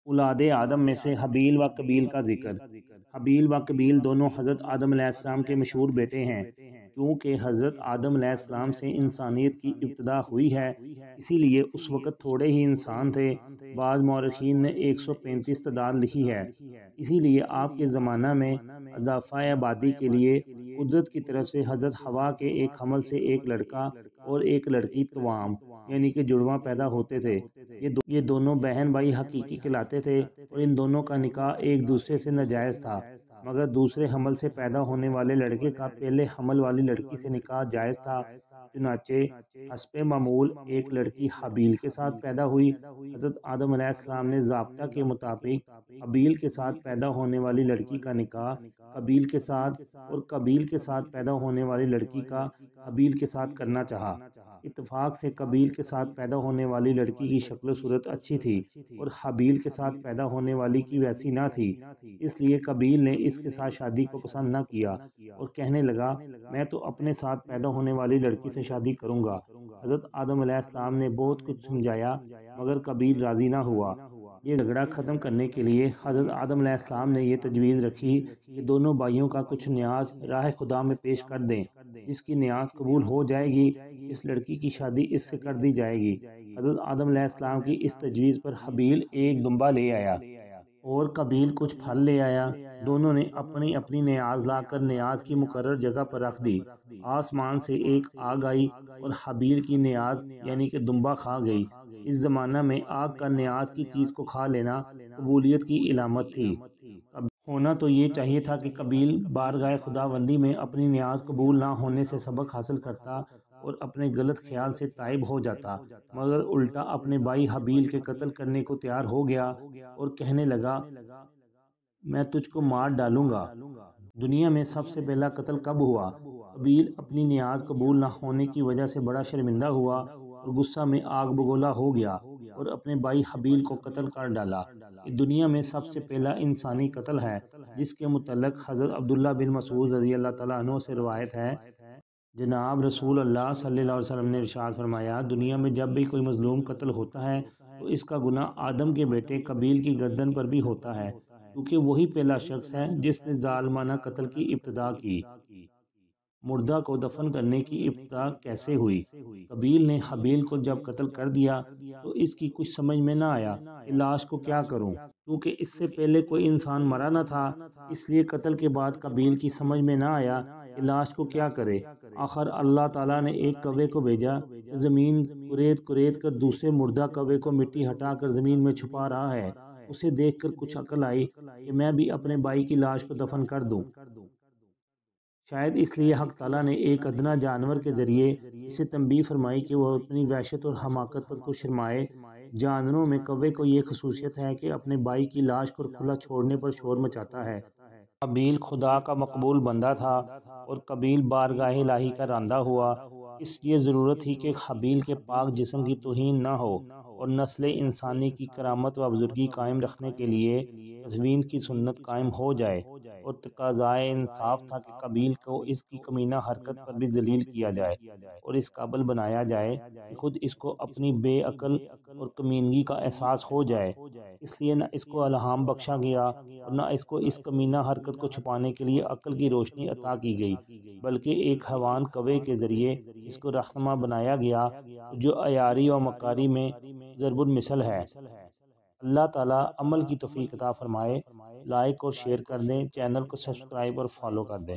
اولاد آدم میں سے حابیل و قابیل کا ذکر۔ حابیل و قابیل دونوں حضرت آدم علیہ السلام کے مشہور بیٹے ہیں۔ چونکہ حضرت آدم علیہ السلام سے انسانیت کی ابتدا ہوئی ہے، اسی لیے اس وقت تھوڑے ہی انسان تھے۔ بعض مورخین نے 135 تعداد لکھی ہے۔ اسی لیے آپ کے زمانہ میں اضافہ آبادی کے لیے قدرت کی طرف سے حضرت حوا کے ایک حمل سے ایک لڑکا اور ایک لڑکی توام یعنی کہ جڑواں پیدا ہوتے تھے۔ یہ دونوں بہن بھائی حقیقی کہلاتے تھے اور ان دونوں کا نکاح ایک دوسرے سے ناجائز تھا، مگر دوسرے حمل سے پیدا ہونے والے لڑکے کا پہلے حمل والی لڑکی سے نکاح جائز تھا۔ چنانچہ حسب معمول ایک لڑکی حابیل کے ساتھ پیدا ہوئی۔ حضرت آدم علیہ السلام نے ضابطہ کے مطابق حابیل کے ساتھ پیدا ہونے والی لڑکی کا نکاح قابیل کے ساتھ اور قابیل کے ساتھ پیدا ہونے والی لڑکی کا حابیل کے ساتھ کرنا چاہا۔ اتفاق سے قابیل کے ساتھ پیدا ہونے والی لڑکی کی شکل و صورت اچھی تھی اور حابیل کے ساتھ پیدا ہونے والی کی ویسی نہ تھی، اس لیے قابیل نے اس کے ساتھ شادی کو پسند نہ کیا اور کہنے لگا میں تو اپنے ساتھ پیدا ہونے والی لڑکی سے شادی کروں گا۔ حضرت آدم علیہ السلام نے بہت کچھ سمجھایا مگر قابیل راضی نہ ہوا۔ یہ جھگڑا ختم کرنے کے لیے حضرت آدم علیہ السلام نے یہ تجویز رکھی کہ دونوں بھائیوں کا کچھ نیاز راہ خدا میں پیش کر دیں، جس کی نیاز قبول ہو جائے گی اس لڑکی کی شادی اس سے کر دی جائے گی۔ حضرت آدم علیہ السلام کی اس تجویز پر حابیل ایک دمبا لے آیا اور قابیل کچھ پھل لے آیا۔ دونوں نے اپنی اپنی نیاز لا کر نیاز کی مقرر جگہ پر رکھ دی۔ آسمان سے ایک آگ آئی اور حابیل کی نیاز یعنی کہ دمبا کھا گئی۔ اس زمانہ میں آگ کا نیاز کی چیز کو کھا لینا قبولیت کی علامت تھی۔ ہونا تو یہ چاہیے تھا کہ قابیل بارگاہ خداوندی میں اپنی نیاز قبول نہ ہونے سے سبق حاصل کرتا اور اپنے غلط خیال سے تائب ہو جاتا، مگر الٹا اپنے بھائی حابیل کے قتل کرنے کو تیار ہو گیا اور کہنے لگا میں تجھ کو مار ڈالوں گا۔ دنیا میں سب سے پہلا قتل کب ہوا؟ قابیل اپنی نیاز قبول نہ ہونے کی وجہ سے بڑا شرمندہ ہوا اور غصہ میں آگ بگولا ہو گیا اور اپنے بھائی حابیل کو قتل کر ڈالا۔ یہ دنیا میں سب سے پہلا انسانی قتل ہے، جس کے متعلق حضرت عبداللہ بن مسعود رضی اللہ تعالیٰ عنہ سے روایت ہے، جناب رسول اللہ صلی اللہ علیہ وسلم نے ارشاد فرمایا دنیا میں جب بھی کوئی مظلوم قتل ہوتا ہے تو اس کا گناہ آدم کے بیٹے قابیل کی گردن پر بھی ہوتا ہے، کیونکہ وہی پہلا شخص ہے جس نے ظالمانہ قتل کی ابتدا کی۔ مردہ کو دفن کرنے کی ابتدا کیسے ہوئی؟ قابیل نے حابیل کو جب قتل کر دیا تو اس کی کچھ سمجھ میں نہ آیا کہ لاش کو کیا کروں، کیونکہ اس سے پہلے کوئی انسان مرا نہ تھا، اس لیے قتل کے بعد قابیل کی سمجھ میں نہ آیا کہ لاش کو کیا کرے۔ آخر اللہ تعالیٰ نے ایک کوے کو بھیجا کہ زمین کریت کر دوسرے مردہ کوے کو مٹی ہٹا کر زمین میں چھپا رہا ہے۔ اسے دیکھ کر کچھ عقل آئی کہ میں بھی اپنے بھائی کی لاش کو دفن کر دوں۔ شاید اس لیے حق تعالیٰ نے ایک ادنا جانور کے ذریعے اسے تنبیہ فرمائی کہ وہ اپنی وحشت اور حماقت پر کچھ شرمائے۔ جانوروں میں کوے کو یہ خصوصیت ہے کہ اپنے بھائی کی لاش کو کھلا چھوڑنے پر شور مچاتا ہے۔ حابیل خدا کا مقبول بندہ تھا اور قابیل بارگاہ الہی کا راندہ ہوا، اس لیے ضرورت تھی کہ حابیل کے پاک جسم کی توہین نہ ہو اور نسل انسانی کی کرامت و بزرگی قائم رکھنے کے لیے تزوین کی سنت قائم ہو جائے، اور تقاضائے انصاف تھا کہ قابیل کو اس کی کمینہ حرکت پر بھی ذلیل کیا جائے اور اس قابل بنایا جائے کہ خود اس کو اپنی بے عقل اور کمینگی کا احساس ہو جائے۔ اس لیے نہ اس کو الہام بخشا گیا اور نہ اس کو اس کمینہ حرکت کو چھپانے کے لیے عقل کی روشنی عطا کی گئی، بلکہ ایک حیوان کوے کے ذریعے اس کو رہنما بنایا گیا جو عیاری و مکاری میں ضرب المثل ہے۔ اللہ تعالیٰ عمل کی توفیق عطا فرمائے۔ لائک اور شیئر کر دیں، چینل کو سبسکرائب اور فالو کر دیں۔